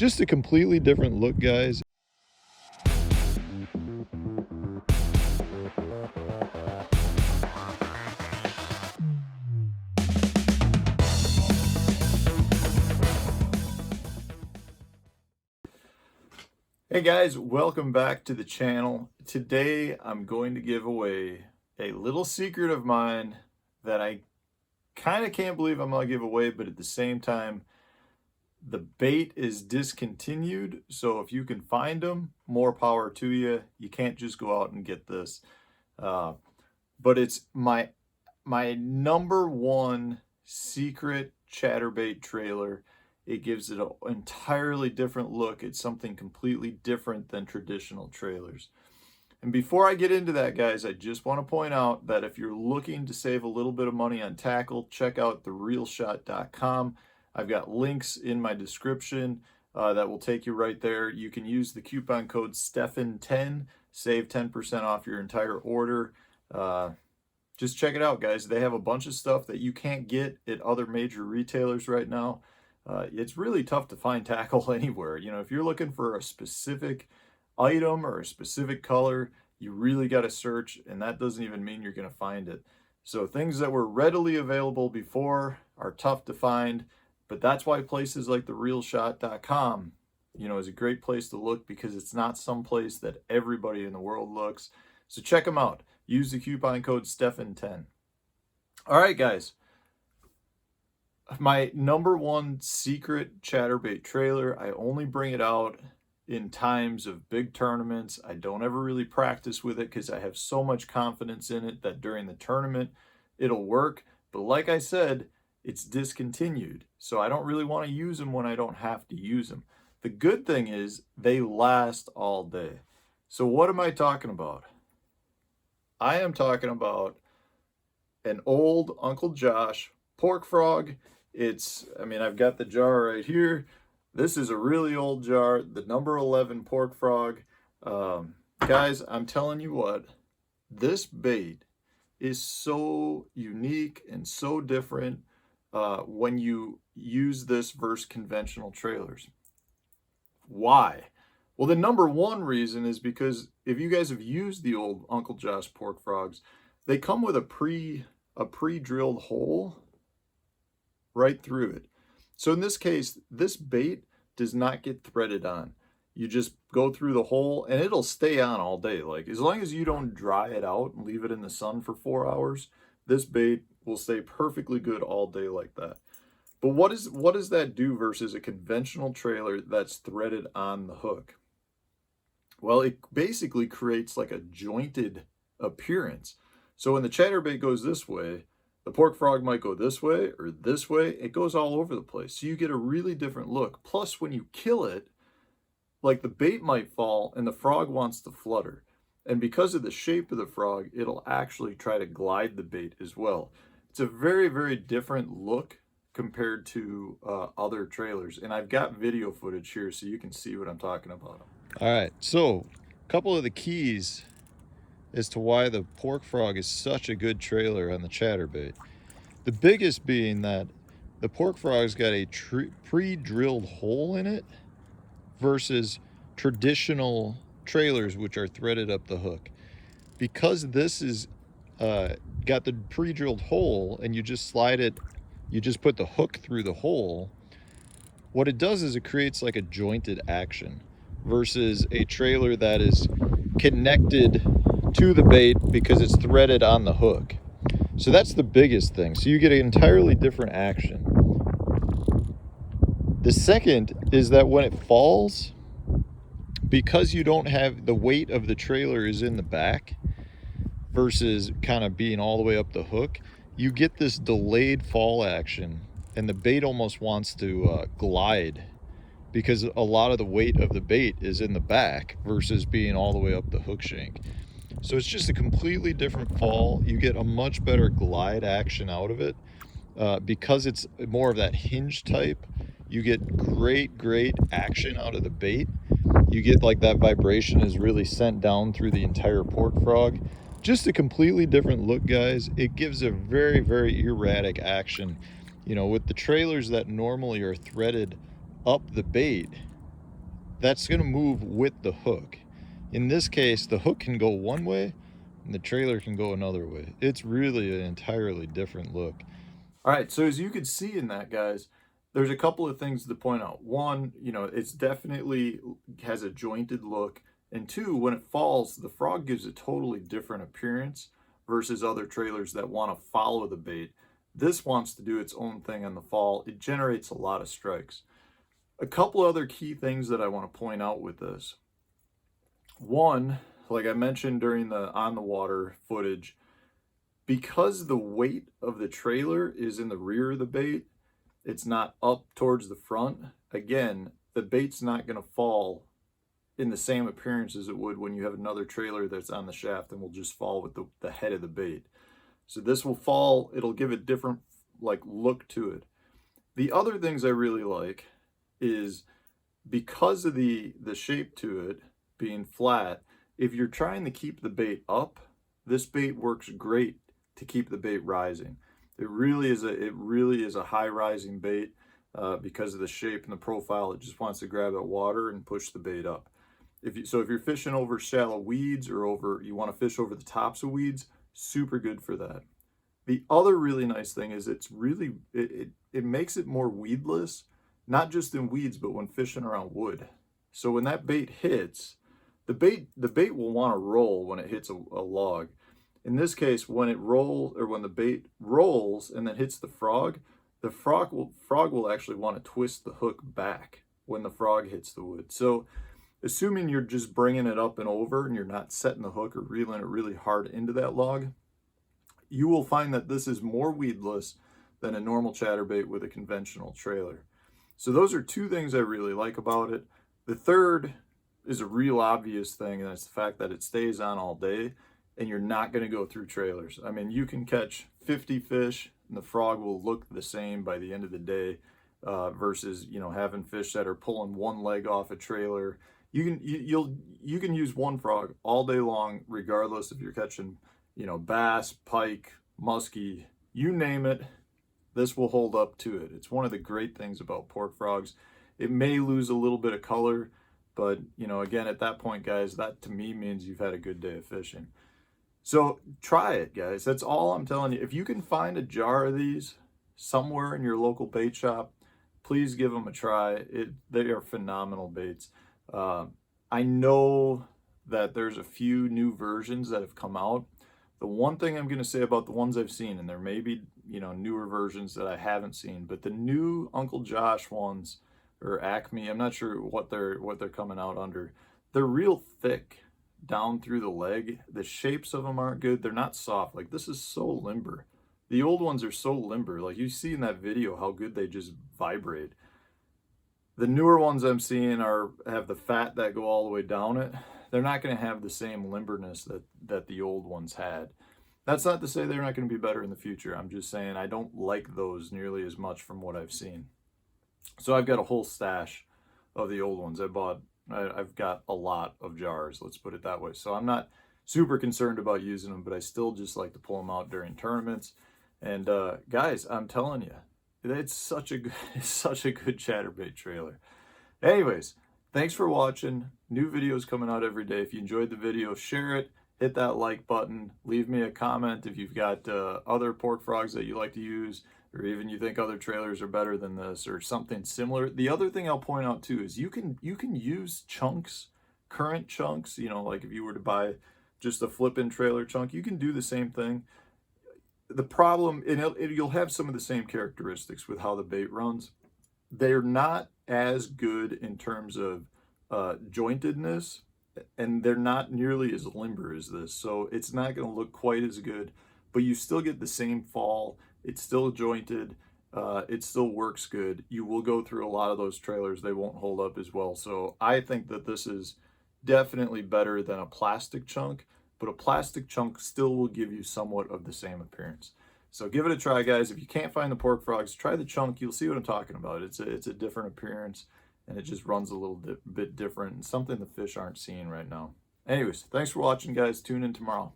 Just a completely different look, guys. Hey guys, welcome back to the channel. Today I'm going to give away a little secret of mine that I kind of can't believe I'm going to give away, but at the same time, the bait is discontinued. So if you can find them, more power to you. You can't just go out and get this. But it's my number one secret chatterbait trailer. It gives it an entirely different look. It's something completely different than traditional trailers. And before I get into that, guys, I just want to point out that if you're looking to save a little bit of money on tackle, check out therealshot.com. I've got links in my description that will take you right there. You can use the coupon code STEFAN10, save 10% off your entire order. Just check it out, guys. They have a bunch of stuff that you can't get at other major retailers right now. It's really tough to find tackle anywhere. You know, if you're looking for a specific item or a specific color, you really got to search, and that doesn't even mean you're going to find it. So things that were readily available before are tough to find, but that's why places like therealshot.com, you know, is a great place to look, because it's not some place that everybody in the world looks. So check them out. Use the coupon code STEFAN10. All right, guys. My number one secret chatterbait trailer, I only bring it out in times of big tournaments. I don't ever really practice with it because I have so much confidence in it that during the tournament it'll work. But like I said, it's discontinued, so I don't really want to use them when I don't have to use them. The good thing is they last all day. So what am I talking about? I am talking about an old Uncle Josh pork frog. I've got the jar right here. This is a really old jar, the number 11 pork frog. Guys, I'm telling you what, this bait is so unique and so different when you use this versus conventional trailers. Why? Well, the number one reason is because if you guys have used the old Uncle Josh pork frogs, they come with a pre-drilled hole right through it. So in this case, this bait does not get threaded on. You just go through the hole and it'll stay on all day. Like, as long as you don't dry it out and leave it in the sun for 4 hours, this bait will stay perfectly good all day like that. But what does that do versus a conventional trailer that's threaded on the hook? Well, it basically creates like a jointed appearance. So when the chatterbait goes this way, the pork frog might go this way or this way. It goes all over the place. So you get a really different look. Plus, when you kill it, like, the bait might fall and the frog wants to flutter. And because of the shape of the frog, it'll actually try to glide the bait as well. It's a very, very different look compared to other trailers. And I've got video footage here so you can see what I'm talking about. All right, so a couple of the keys as to why the pork frog is such a good trailer on the chatterbait. The biggest being that the pork frog's got a pre-drilled hole in it versus traditional trailers which are threaded up the hook. Because this is got the pre-drilled hole and you just slide it, you just put the hook through the hole, what it does is it creates like a jointed action versus a trailer that is connected to the bait because it's threaded on the hook. So that's the biggest thing. So you get an entirely different action. The second is that when it falls, because you don't have the weight of the trailer is in the back versus kind of being all the way up the hook, you get this delayed fall action, and the bait almost wants to glide because a lot of the weight of the bait is in the back versus being all the way up the hook shank. So it's just a completely different fall. You get a much better glide action out of it because it's more of that hinge type. You get great action out of the bait. You get like that vibration is really sent down through the entire pork frog. Just a completely different look, guys. It gives a very erratic action. You know, with the trailers that normally are threaded up the bait, that's going to move with the hook. In this case, the hook can go one way and the trailer can go another way. It's really an entirely different look. All right, so as you can see in that, guys, there's a couple of things to point out. One, you know, it's definitely has a jointed look. And two, when it falls, the frog gives a totally different appearance versus other trailers that want to follow the bait. This wants to do its own thing on the fall. It generates a lot of strikes. A couple other key things that I want to point out with this. One, like I mentioned during the on the water footage, because the weight of the trailer is in the rear of the bait, it's not up towards the front. Again, the bait's not going to fall in the same appearance as it would when you have another trailer that's on the shaft and will just fall with the head of the bait. So this will fall, it'll give a different like look to it. The other things I really like is because of the shape to it being flat, if you're trying to keep the bait up, this bait works great to keep the bait rising. It really is a high rising bait because of the shape and the profile. It just wants to grab that water and push the bait up. If you're fishing over shallow weeds or you want to fish over the tops of weeds, super good for that. The other really nice thing is it makes it more weedless, not just in weeds, but when fishing around wood. So when that bait hits, the bait will want to roll when it hits a log. In this case, when the bait rolls and then hits the frog will actually want to twist the hook back when the frog hits the wood. So assuming you're just bringing it up and over and you're not setting the hook or reeling it really hard into that log, you will find that this is more weedless than a normal chatterbait with a conventional trailer. So those are two things I really like about it. The third is a real obvious thing, and that's the fact that it stays on all day and you're not going to go through trailers. I mean, you can catch 50 fish and the frog will look the same by the end of the day versus, you know, having fish that are pulling one leg off a trailer. You can use one frog all day long, regardless if you're catching, you know, bass, pike, muskie, you name it, this will hold up to it. It's one of the great things about pork frogs. It may lose a little bit of color, but, you know, again, at that point, guys, that to me means you've had a good day of fishing. So try it, guys. That's all I'm telling you. If you can find a jar of these somewhere in your local bait shop, please give them a try. They are phenomenal baits. I know that there's a few new versions that have come out. The one thing I'm going to say about the ones I've seen, and there may be, you know, newer versions that I haven't seen, but the new Uncle Josh ones, or Acme, I'm not sure what they're coming out under. They're real thick down through the leg. The shapes of them aren't good. They're not soft. Like, this is so limber. The old ones are so limber. Like, you see in that video how good they just vibrate. The newer ones I'm seeing have the fat that go all the way down it. They're not going to have the same limberness that the old ones had. That's not to say they're not going to be better in the future. I'm just saying I don't like those nearly as much from what I've seen. So I've got a whole stash of the old ones. I've got a lot of jars, let's put it that way. So I'm not super concerned about using them, but I still just like to pull them out during tournaments. And guys, I'm telling you, it's such a good chatterbait trailer. Anyways, thanks for watching. New videos coming out every day. If you enjoyed the video, share it, hit that like button, leave me a comment if you've got other pork frogs that you like to use, or even you think other trailers are better than this or something similar. The other thing I'll point out too is you can use chunks, current chunks, you know, like if you were to buy just a flip-in trailer chunk, you can do the same thing. The problem, and you'll have some of the same characteristics with how the bait runs. They're not as good in terms of jointedness, and they're not nearly as limber as this. So it's not going to look quite as good, but you still get the same fall. It's still jointed. It still works good. You will go through a lot of those trailers. They won't hold up as well. So I think that this is definitely better than a plastic chunk, but a plastic chunk still will give you somewhat of the same appearance. So give it a try, guys. If you can't find the pork frogs, try the chunk. You'll see what I'm talking about. It's a different appearance, and it just runs a little bit different, and something the fish aren't seeing right now. Anyways, thanks for watching, guys. Tune in tomorrow.